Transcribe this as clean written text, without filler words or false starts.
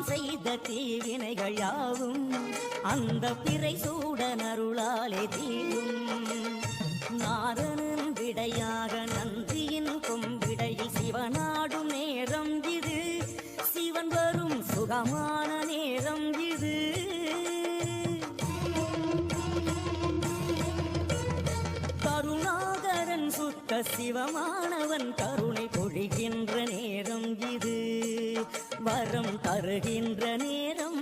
செய்த தீவினைகள் யாவும் அந்த பிறை சூடன் அருளாலே தீரும். நாரணன் விடையாக நந்தியின் கொம்பிடையில் சிவனாடும் நேரம் இது, சிவன் வரும் சுகமான நேரம் இது. கருணாகரன் சுத்த சிவமானவன் கருணை பொழிகின்ற நேரம் இது, வரம் தருகின்ற நேரம்